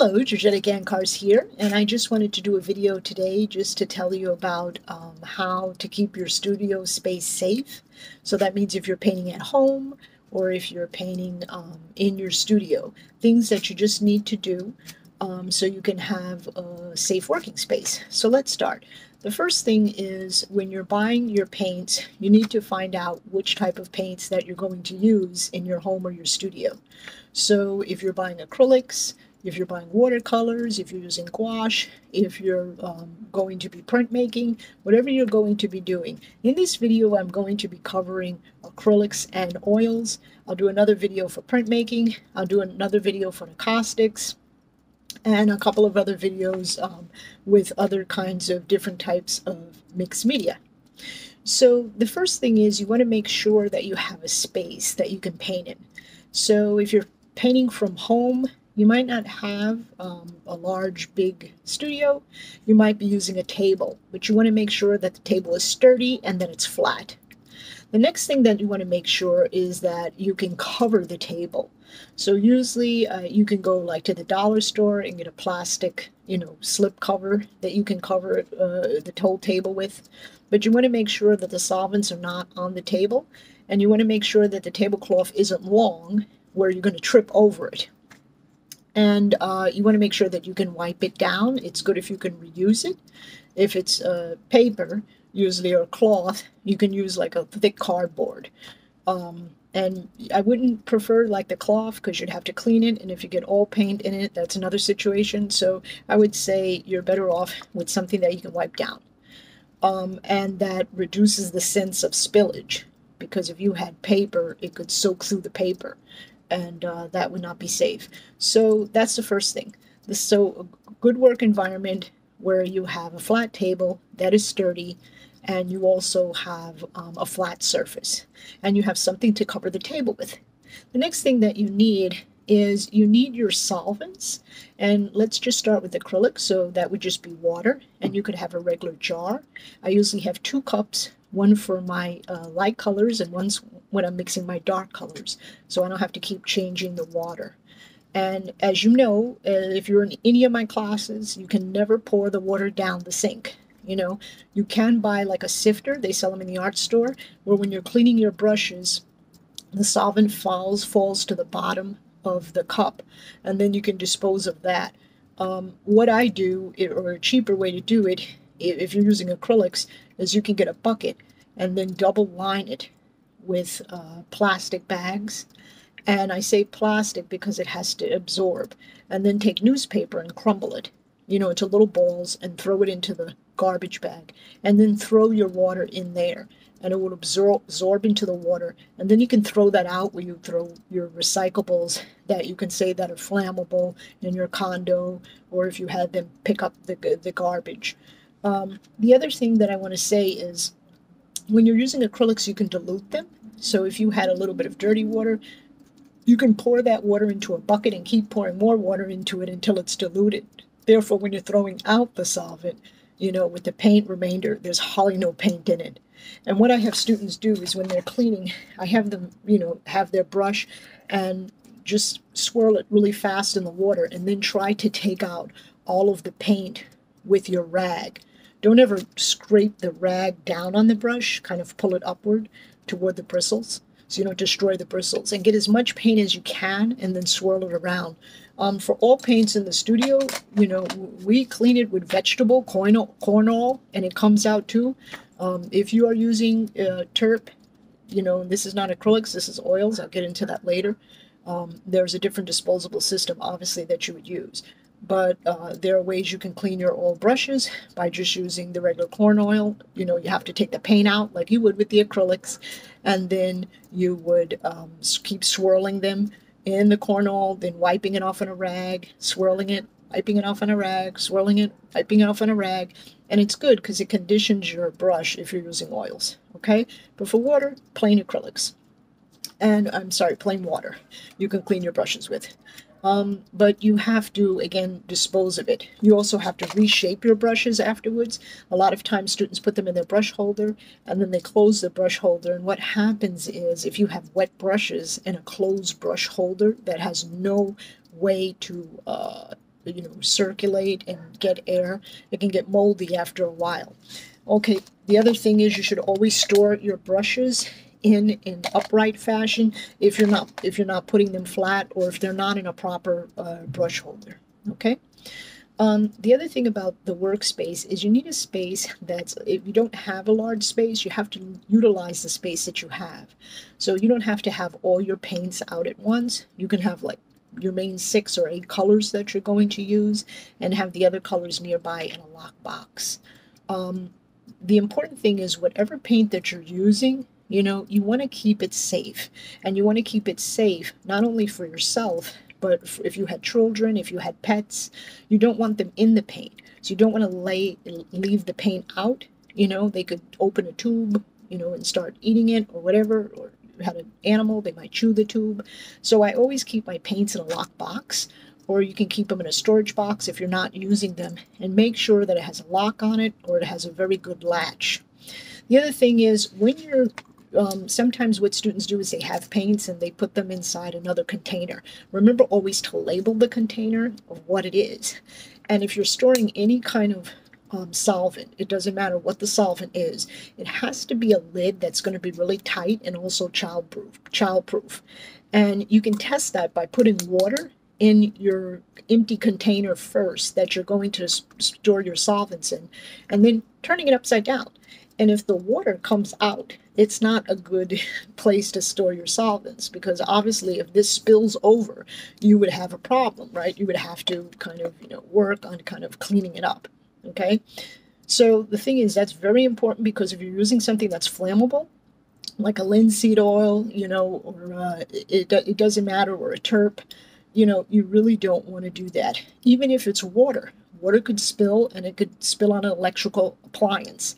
Hello, Georgette Gancars here, and I just wanted to do a video today just to tell you about how to keep your studio space safe. So that means if you're painting at home or if you're painting in your studio, things that you just need to do so you can have a safe working space. So let's start. The first thing is when you're buying your paints, you need to find out which type of paints that you're going to use in your home or your studio. So if you're buying acrylics, if you're buying watercolors, if you're using gouache, if you're going to be printmaking, whatever you're going to be doing. In this video, I'm going to be covering acrylics and oils. I'll do another video for printmaking. I'll do another video for the caustics, and a couple of other videos with other kinds of different types of mixed media. So the first thing is you want to make sure that you have a space that you can paint in. So if you're painting from home, you might not have a large, big studio. You might be using a table, but you want to make sure that the table is sturdy and that it's flat. The next thing that you want to make sure is that you can cover the table. So usually you can go like to the dollar store and get a plastic, slip cover that you can cover the whole table with. But you want to make sure that the solvents are not on the table, and you want to make sure that the tablecloth isn't long where you're going to trip over it. And you want to make sure that you can wipe it down. It's good if you can reuse it. If it's paper, usually, or cloth, you can use like a thick cardboard. And I wouldn't prefer like the cloth because you'd have to clean it, and if you get all paint in it, that's another situation. So I would say you're better off with something that you can wipe down. And that reduces the sense of spillage, because if you had paper, it could soak through the paper, and that would not be safe. So that's the first thing. So a good work environment where you have a flat table that is sturdy, and you also have a flat surface, and you have something to cover the table with. The next thing that you need is you need your solvents, and let's just start with acrylic. So that would just be water, and you could have a regular jar. I usually have 2 cups, one for my light colors and one's when I'm mixing my dark colors, so I don't have to keep changing the water. And as you know, if you're in any of my classes, you can never pour the water down the sink. You can buy like a sifter, they sell them in the art store, where when you're cleaning your brushes, the solvent falls to the bottom of the cup, and then you can dispose of that. What I do, or a cheaper way to do it, if you're using acrylics, is you can get a bucket and then double line it with plastic bags. And I say plastic because it has to absorb. And then take newspaper and crumble it, into little balls, and throw it into the garbage bag. And then throw your water in there, and it will absorb into the water. And then you can throw that out where you throw your recyclables that you can say that are flammable in your condo, or if you had them pick up the garbage. The other thing that I want to say is when you're using acrylics, you can dilute them. So if you had a little bit of dirty water, you can pour that water into a bucket and keep pouring more water into it until it's diluted. Therefore, when you're throwing out the solvent, with the paint remainder, there's hardly no paint in it. And what I have students do is when they're cleaning, I have them, have their brush and just swirl it really fast in the water, and then try to take out all of the paint with your rag. Don't ever scrape the rag down on the brush, kind of pull it upward toward the bristles, so you don't destroy the bristles, and get as much paint as you can and then swirl it around. For all paints in the studio, we clean it with vegetable corn oil, and it comes out too. If you are using terp, this is not acrylics, this is oils. I'll get into that later. There's a different disposable system, obviously, that you would use. But there are ways you can clean your oil brushes by just using the regular corn oil. You have to take the paint out like you would with the acrylics, and then you would keep swirling them in the corn oil, then wiping it off on a rag, swirling it, wiping it off on a rag, swirling it, wiping it off on a rag. And it's good because it conditions your brush if you're using oils, okay? But for water, plain acrylics. And plain water you can clean your brushes with. But you have to, again, dispose of it. You also have to reshape your brushes afterwards. A lot of times students put them in their brush holder, and then they close the brush holder. And what happens is if you have wet brushes in a closed brush holder that has no way to circulate and get air. It can get moldy after a while. Okay, the other thing is you should always store your brushes in an upright fashion if you're not putting them flat, or if they're not in a proper brush holder. Okay. The other thing about the workspace is you need a space that's, if you don't have a large space, you have to utilize the space that you have. So you don't have to have all your paints out at once. You can have like your main 6 or 8 colors that you're going to use, and have the other colors nearby in a lockbox. The important thing is whatever paint that you're using, you want to keep it safe. And you want to keep it safe not only for yourself, but if you had children, if you had pets, you don't want them in the paint. So you don't want to leave the paint out. They could open a tube, and start eating it or whatever, or you had an animal, they might chew the tube. So I always keep my paints in a locked box, or you can keep them in a storage box if you're not using them, and make sure that it has a lock on it or it has a very good latch. The other thing is when you're sometimes what students do is they have paints and they put them inside another container. Remember always to label the container of what it is. And if you're storing any kind of solvent, it doesn't matter what the solvent is, it has to be a lid that's going to be really tight and also childproof. And you can test that by putting water in your empty container first that you're going to store your solvents in, and then turning it upside down. And if the water comes out, it's not a good place to store your solvents, because obviously if this spills over, you would have a problem, right? You would have to kind of, work on kind of cleaning it up, okay? So the thing is, that's very important, because if you're using something that's flammable, like a linseed oil, or it doesn't matter, or a terp, you really don't want to do that. Even if it's water, water could spill, and it could spill on an electrical appliance,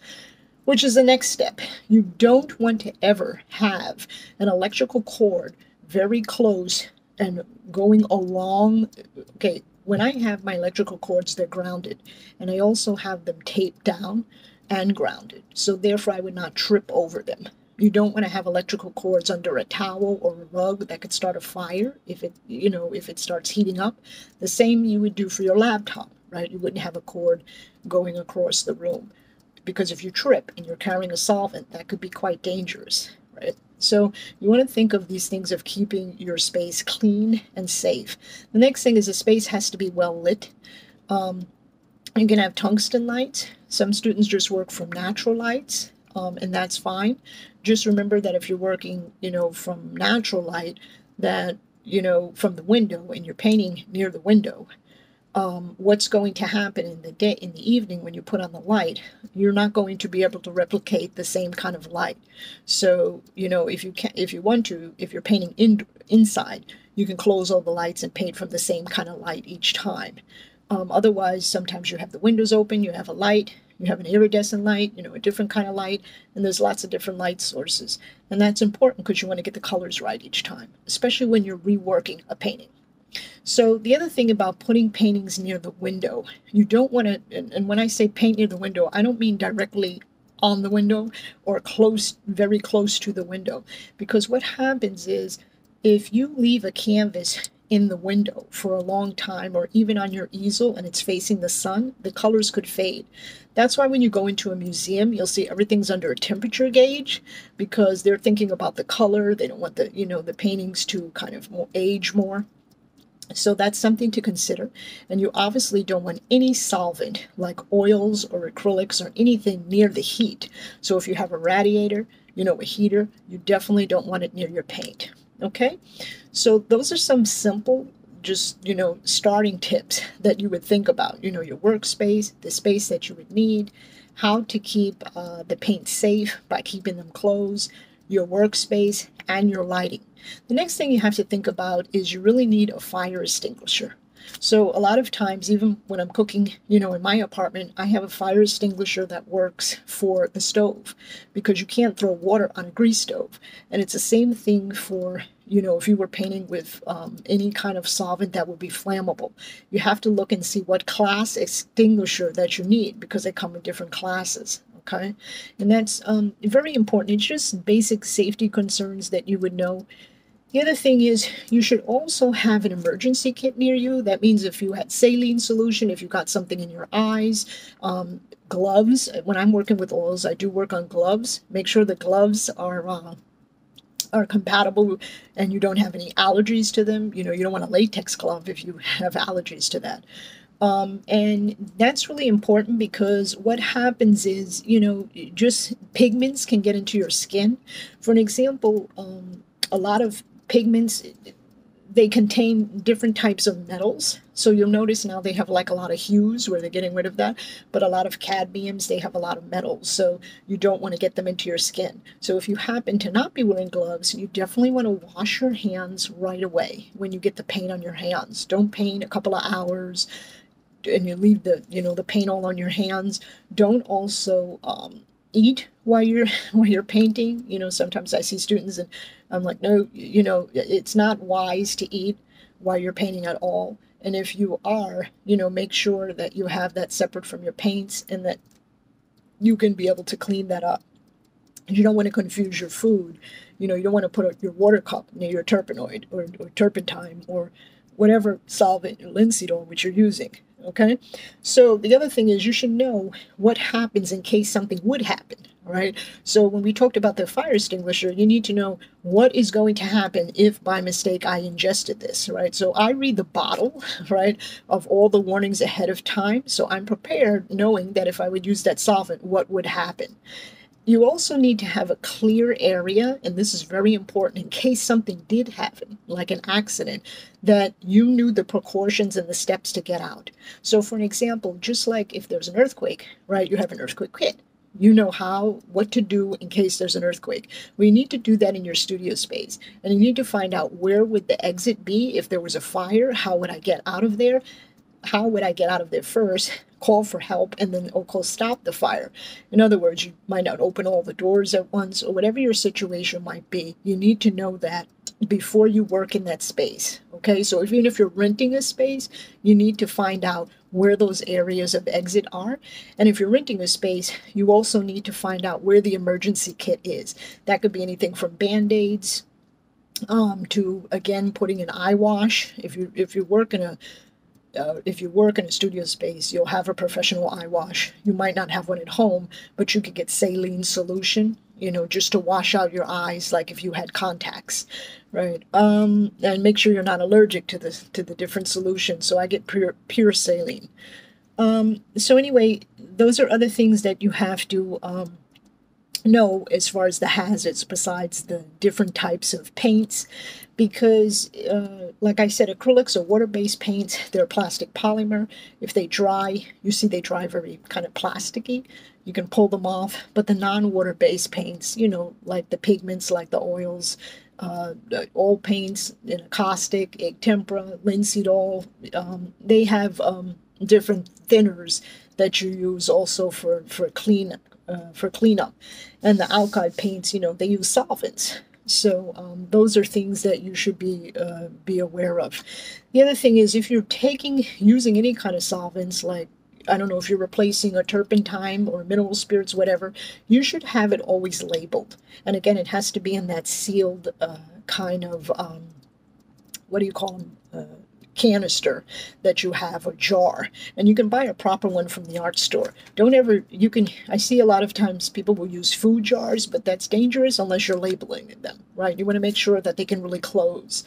which is the next step. You don't want to ever have an electrical cord very close and going along. Okay, when I have my electrical cords, they're grounded, and I also have them taped down and grounded. So therefore I would not trip over them. You don't want to have electrical cords under a towel or a rug that could start a fire if it starts heating up. The same you would do for your laptop, right? You wouldn't have a cord going across the room, because if you trip and you're carrying a solvent, that could be quite dangerous, right? So you want to think of these things of keeping your space clean and safe. The next thing is the space has to be well lit. You can have tungsten lights. Some students just work from natural lights, and that's fine. Just remember that if you're working, from natural light, that, from the window, and you're painting near the window, what's going to happen in the evening when you put on the light, you're not going to be able to replicate the same kind of light. So if you're painting inside, you can close all the lights and paint from the same kind of light each time. Otherwise, sometimes you have the windows open, you have a light, you have an iridescent light, a different kind of light, and there's lots of different light sources. And that's important because you want to get the colors right each time, especially when you're reworking a painting. So the other thing about putting paintings near the window, you don't want to, and when I say paint near the window, I don't mean directly on the window or very close to the window, because what happens is if you leave a canvas in the window for a long time, or even on your easel and it's facing the sun, the colors could fade. That's why when you go into a museum, you'll see everything's under a temperature gauge, because they're thinking about the color. They don't want the paintings to kind of age more. So that's something to consider. And you obviously don't want any solvent like oils or acrylics or anything near the heat. So if you have a radiator, a heater, you definitely don't want it near your paint. Okay, so those are some simple, just, starting tips that you would think about. Your workspace, the space that you would need, how to keep the paint safe by keeping them closed, your workspace, and your lighting. The next thing you have to think about is you really need a fire extinguisher. So a lot of times, even when I'm cooking, in my apartment, I have a fire extinguisher that works for the stove, because you can't throw water on a grease stove. And it's the same thing for, if you were painting with any kind of solvent that would be flammable. You have to look and see what class extinguisher that you need, because they come in different classes. Okay, and that's very important. It's just basic safety concerns that you would know. The other thing is you should also have an emergency kit near you. That means if you had saline solution, if you got something in your eyes, gloves. When I'm working with oils, I do work on gloves. Make sure the gloves are compatible and you don't have any allergies to them. You don't want a latex glove if you have allergies to that. And that's really important because what happens is, just pigments can get into your skin. For an example, a lot of pigments, they contain different types of metals. So you'll notice now they have like a lot of hues where they're getting rid of that, but a lot of cadmiums, they have a lot of metals. So you don't want to get them into your skin. So if you happen to not be wearing gloves, you definitely want to wash your hands right away when you get the paint on your hands. Don't paint a couple of hours and you leave the paint all on your hands. Don't also eat while you're painting. Sometimes I see students and I'm like, no, it's not wise to eat while you're painting at all. And if you are, make sure that you have that separate from your paints and that you can be able to clean that up. And you don't want to confuse your food. You don't want to put your water cup near your turpenoid or turpentine or whatever solvent, linseed oil, which you're using. Okay, so the other thing is you should know what happens in case something would happen. All right, so when we talked about the fire extinguisher, you need to know what is going to happen if by mistake I ingested this. Right, so I read the bottle, right, of all the warnings ahead of time, so I'm prepared knowing that if I would use that solvent, what would happen. You also need to have a clear area, and this is very important in case something did happen, like an accident, that you knew the precautions and the steps to get out. So for an example, just like if there's an earthquake, right, you have an earthquake kit. You know what to do in case there's an earthquake. Well, you need to do that in your studio space. And you need to find out where would the exit be if there was a fire, how would I get out of there? How would I get out of there first, call for help, and then, of course, stop the fire? In other words, you might not open all the doors at once, or whatever your situation might be. You need to know that before you work in that space, okay? So even if you're renting a space, you need to find out where those areas of exit are. And if you're renting a space, you also need to find out where the emergency kit is. That could be anything from Band-Aids to, again, putting an eye wash. If you work in a studio space, you'll have a professional eye wash. You might not have one at home, but you could get saline solution, just to wash out your eyes, like if you had contacts, right? And make sure you're not allergic to the different solutions. So I get pure saline. So anyway, those are other things that you have to know as far as the hazards besides the different types of paints, because like I said, acrylics are water-based paints. They're plastic polymer. If they dry, you see they dry very kind of plasticky. You can pull them off. But the non-water-based paints, like the pigments, like the oils, oil paints, caustic, egg tempera, linseed oil, they have different thinners that you use also for cleanup. And the alkali paints, they use solvents. So those are things that you should be aware of. The other thing is if you're using any kind of solvents, like, I don't know, if you're replacing a turpentine or mineral spirits, whatever, you should have it always labeled. And again, it has to be in that sealed kind of, what do you call them? Canister that you have, a jar, and you can buy a proper one from the art store. I see a lot of times people will use food jars, but that's dangerous unless you're labeling them, right? You want to make sure that they can really close.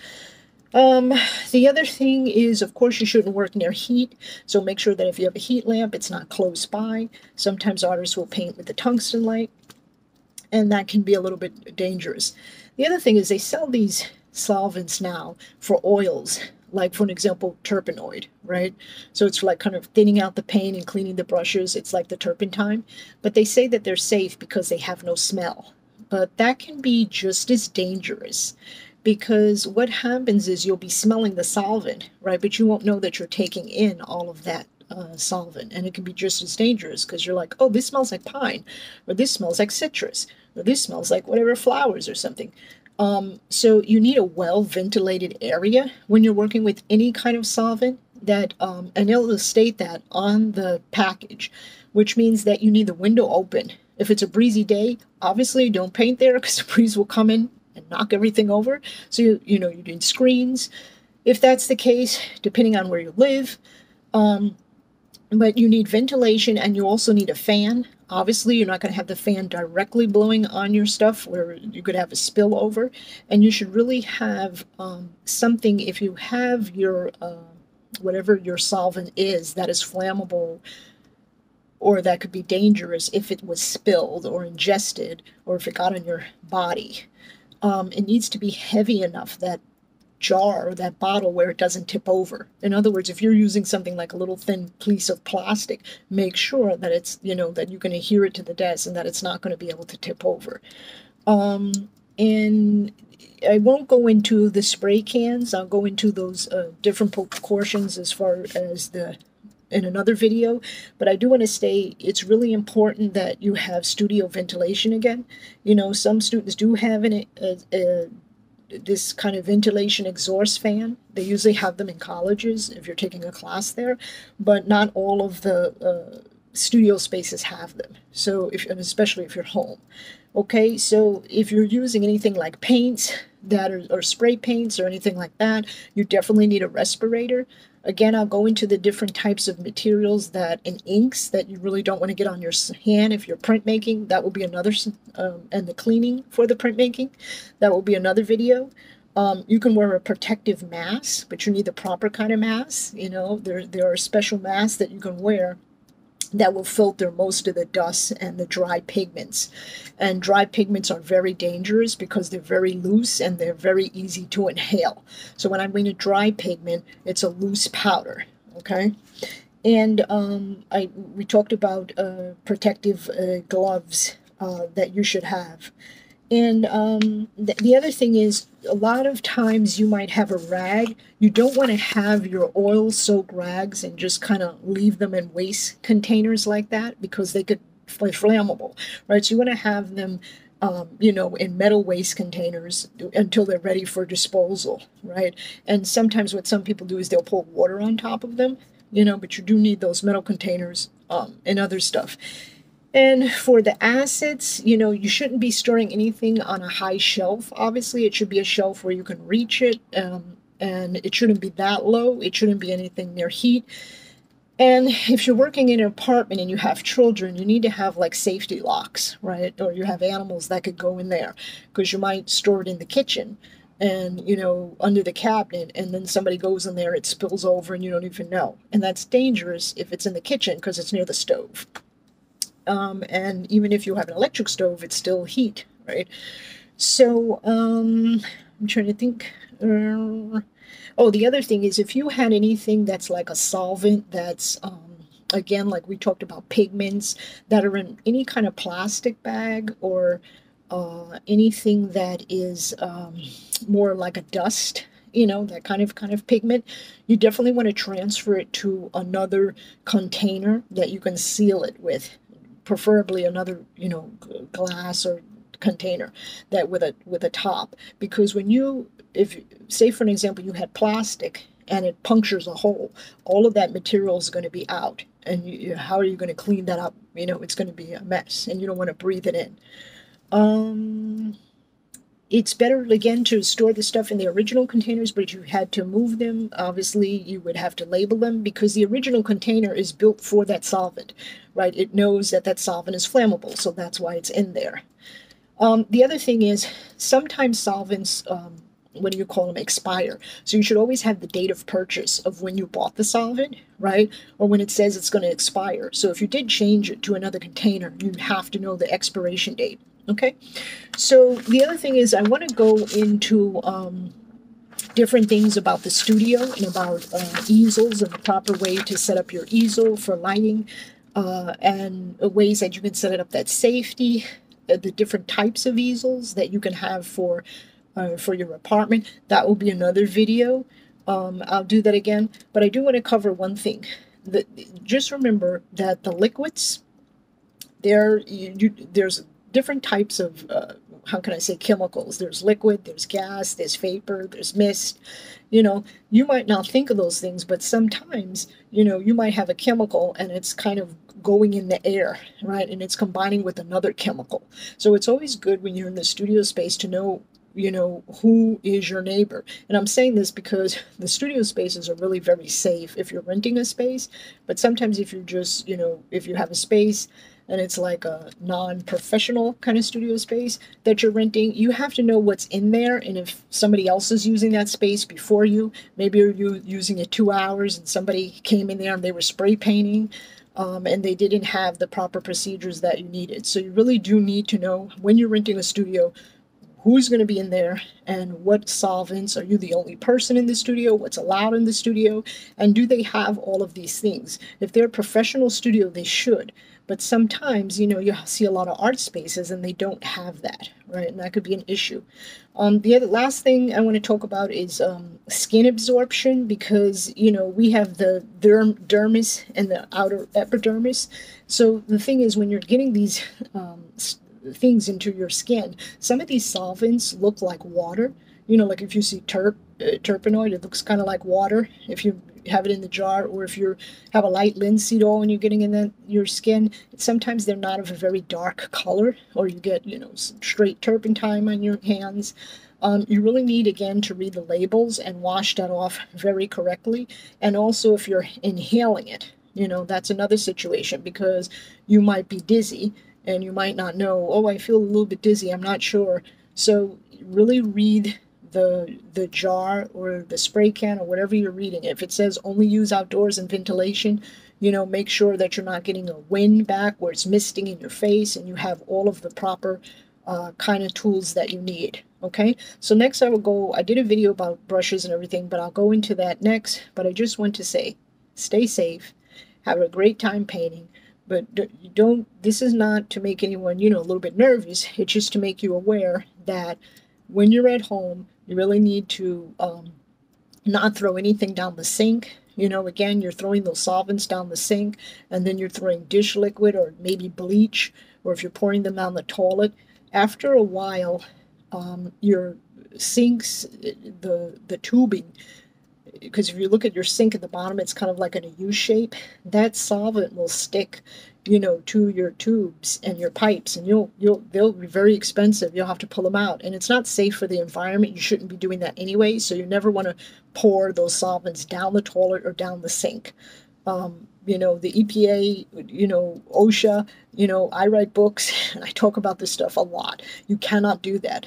The other thing is, of course, you shouldn't work near heat, so make sure that if you have a heat lamp, it's not close by. Sometimes artists will paint with the tungsten light, and that can be a little bit dangerous. The other thing is they sell these solvents now for oils, like, for an example, turpenoid, right? So it's like kind of thinning out the paint and cleaning the brushes. It's like the turpentine. But they say that they're safe because they have no smell. But that can be just as dangerous, because what happens is you'll be smelling the solvent, right? But you won't know that you're taking in all of that solvent. And it can be just as dangerous because you're like, oh, this smells like pine, or this smells like citrus, or this smells like whatever flowers or something. So you need a well-ventilated area when you're working with any kind of solvent, and it'll state that on the package, which means that you need the window open. If it's a breezy day, obviously don't paint there because the breeze will come in and knock everything over. So, you know, you need screens if that's the case, depending on where you live. But you need ventilation, and you also need a fan. Obviously, you're not going to have the fan directly blowing on your stuff where you could have a spillover. And you should really have something, if you have your, whatever your solvent is that is flammable or that could be dangerous if it was spilled or ingested or if it got on your body. It needs to be heavy enough, that jar or that bottle, where it doesn't tip over. In other words, if you're using something like a little thin piece of plastic, make sure that it's, you know, that you're going to adhere it to the desk and that it's not going to be able to tip over. And I won't go into the spray cans. I'll go into those different proportions as far as in another video, but I do want to say it's really important that you have studio ventilation again. You know, some students do have this kind of ventilation exhaust fan. They usually have them in colleges if you're taking a class there, but not all of the studio spaces have them. So and especially if you're home. Okay, so if you're using anything like paints that or spray paints or anything like that, you definitely need a respirator. Again, I'll go into the different types of materials and inks that you really don't want to get on your hand if you're printmaking. That will be another, and the cleaning for the printmaking. That will be another video. You can wear a protective mask, but you need the proper kind of mask. You know, there are special masks that you can wear that will filter most of the dust and the dry pigments. And dry pigments are very dangerous because they're very loose and they're very easy to inhale. So when I mean a dry pigment, it's a loose powder, okay? And we talked about protective gloves that you should have. And the other thing is, a lot of times you might have a rag. You don't want to have your oil-soaked rags and just kind of leave them in waste containers like that, because they could be flammable, right? So you want to have them, you know, in metal waste containers until they're ready for disposal, right? And sometimes what some people do is they'll pour water on top of them, you know, but you do need those metal containers and other stuff. And for the acids, you know, you shouldn't be storing anything on a high shelf. Obviously, it should be a shelf where you can reach it, and it shouldn't be that low. It shouldn't be anything near heat. And if you're working in an apartment and you have children, you need to have like safety locks, right? Or you have animals that could go in there, because you might store it in the kitchen and, you know, under the cabinet, and then somebody goes in there, it spills over and you don't even know. And that's dangerous if it's in the kitchen because it's near the stove. And even if you have an electric stove, it's still heat, right? So I'm trying to think. Oh, the other thing is, if you had anything that's like a solvent that's, again, like we talked about pigments that are in any kind of plastic bag, or anything that is more like a dust, you know, that kind of pigment, you definitely want to transfer it to another container that you can seal it with. Preferably another, you know, glass or container that with a top, because when if say for an example you had plastic and it punctures a hole, all of that material is going to be out, and how are you going to clean that up? You know, it's going to be a mess, and you don't want to breathe it in. It's better, again, to store the stuff in the original containers, but if you had to move them, obviously you would have to label them, because the original container is built for that solvent, right? It knows that that solvent is flammable, so that's why it's in there. The other thing is, sometimes solvents, what do you call them, expire. So you should always have the date of purchase of when you bought the solvent, right? Or when it says it's going to expire. So if you did change it to another container, you have to know the expiration date. Okay, so the other thing is, I want to go into different things about the studio and about easels and the proper way to set up your easel for lighting, and ways that you can set it up that's safety, the different types of easels that you can have for your apartment. That will be another video. I'll do that again, but I do want to cover one thing. Just remember that the liquids, there's different types of, how can I say, chemicals. There's liquid, there's gas, there's vapor, there's mist. You know, you might not think of those things, but sometimes, you know, you might have a chemical and it's kind of going in the air, right? And it's combining with another chemical. So it's always good when you're in the studio space to know who is your neighbor. And I'm saying this because the studio spaces are really very safe if you're renting a space, but sometimes if you're just, if you have a space and it's like a non-professional kind of studio space that you're renting, you have to know what's in there. And if somebody else is using that space before you, maybe you're using it 2 hours and somebody came in there and they were spray painting, and they didn't have the proper procedures that you needed. So you really do need to know when you're renting a studio who's going to be in there and what solvents. Are you the only person in the studio? What's allowed in the studio? And do they have all of these things? If they're a professional studio, they should. But sometimes, you see a lot of art spaces and they don't have that, right? And that could be an issue. The last thing I want to talk about is skin absorption, because, we have the dermis and the outer epidermis. So the thing is, when you're getting these things into your skin, some of these solvents look like water. Like if you see terpenoid, it looks kind of like water if you have it in the jar, or if you have a light linseed oil and you're getting in your skin. Sometimes they're not of a very dark color, or you get some straight turpentine on your hands. You really need, again, to read the labels and wash that off very correctly. And also, if you're inhaling it, that's another situation, because you might be dizzy and you might not know, oh, I feel a little bit dizzy, I'm not sure. So really read the jar or the spray can or whatever you're reading. If it says only use outdoors and ventilation, make sure that you're not getting a wind back where it's misting in your face, and you have all of the proper kind of tools that you need. Okay, so next I did a video about brushes and everything, but I'll go into that next. But I just want to say, stay safe, have a great time painting. But this is not to make anyone, a little bit nervous. It's just to make you aware that when you're at home, you really need to not throw anything down the sink. Again, you're throwing those solvents down the sink, and then you're throwing dish liquid or maybe bleach, or if you're pouring them down the toilet. After a while, your sinks, the tubing, because if you look at your sink at the bottom, it's kind of like in a U shape. That solvent will stick, to your tubes and your pipes, and they'll be very expensive. You'll have to pull them out, and it's not safe for the environment. You shouldn't be doing that anyway. So you never want to pour those solvents down the toilet or down the sink. The EPA, OSHA, I write books and I talk about this stuff a lot. You cannot do that.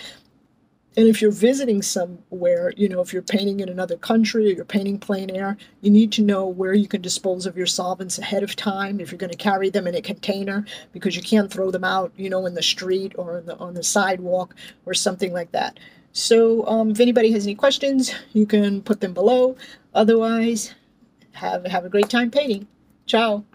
And if you're visiting somewhere, if you're painting in another country or you're painting plein air, you need to know where you can dispose of your solvents ahead of time if you're going to carry them in a container, because you can't throw them out, in the street or on the sidewalk or something like that. So if anybody has any questions, you can put them below. Otherwise, have a great time painting. Ciao.